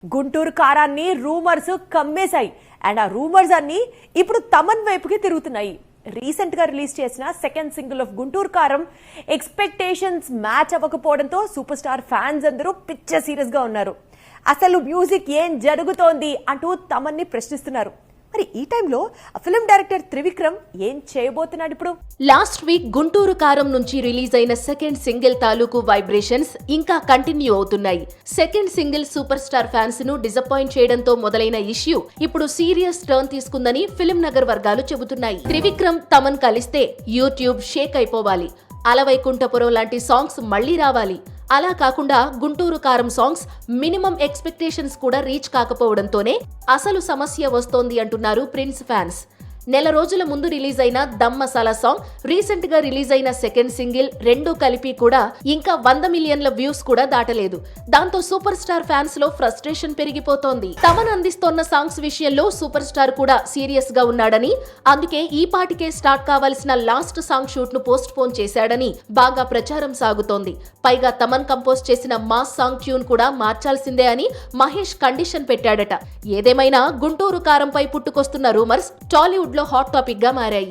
గుంటూరు కారాన్ని rumours కమ్మేశాయి and ఆ rumours అన్ని ఇప్పుడు తమన్ వైపుకి తిరుగుతున్నాయి. రీసెంట్ గా రిలీజ్ చేసిన second single of Guntur Kaaram expectations match అవ్వకపోవడంతో సూపర్ స్టార్ ఫ్యాన్స్ అందరూ పిచ్చ సీరియస్ గా ఉన్నారు. అసలు మ్యూజిక్ ఏం జరుగుతోంది అంటూ తమన్ని ప్రశ్నిస్తున్నారు. మరి ఈ టైంలో ఫిల్మ్ డైరెక్టర్ త్రివిక్రమ్ ఏం చేయబోతున్నాడు ఇప్పుడు? లాస్ట్ వీక్ గుంటూరు కారం నుంచి రిలీజ్ అయిన సెకండ్ సింగిల్ తాలూకు వైబ్రేషన్స్ ఇంకా కంటిన్యూ అవుతున్నాయి. Second single super star fans ను డిసప్పాయింట్ చేయడంతో మొదలైన ఇష్యూ ఇప్పుడు సీరియస్ టర్న్ తీసుకుందని ఫిల్మ్ నగర్ వర్గాలు చెబుతున్నాయి. త్రివిక్రమ్ తమన్ కలిస్తే యూట్యూబ్ షేక్ అయిపోవాలి, అలవైకుంఠపురం లాంటి సాంగ్స్ మళ్లీ రావాలి. అలా కాకుండా గుంటూరు కారం సాంగ్స్ మినిమం ఎక్స్పెక్టేషన్స్ కూడా రీచ్ కాకపోవడంతోనే అసలు సమస్య వస్తోంది అంటున్నారు ప్రిన్స్ ఫ్యాన్స్. నెల రోజుల ముందు రిలీజ్ అయిన దమ్ మసాలా సాంగ్, రీసెంట్ గా రిలీజ్ అయిన సెకండ్ సింగిల్ రెండూ కలిపి కూడా ఇంకా 100 మిలియన్ల వ్యూస్ కూడా దాటలేదు. దాంతో సూపర్ స్టార్ ఫ్యాన్స్ లో ఫ్రస్ట్రేషన్ పెరిగిపోతోంది. తమన్ అందిస్తోన్న సాంగ్స్ విషయంలో సూపర్ స్టార్ కూడా సీరియస్ గా ఉన్నాడని, అందుకే ఈ పాటికే స్టార్ట్ కావాల్సిన లాస్ట్ సాంగ్ షూట్ ను పోస్ట్ పోన్ చేశాడని బాగా ప్రచారం సాగుతోంది. పైగా తమన్ కంపోజ్ చేసిన మాస్ సాంగ్ ట్యూన్ కూడా మార్చాల్సిందే అని మహేష్ కండిషన్ పెట్టాడట. ఏదేమైనా గుంటూరు కారంపై పుట్టుకొస్తున్న రూమర్స్ టాలీవుడ్ లో హాట్ టాపిక్ గా మారాయి.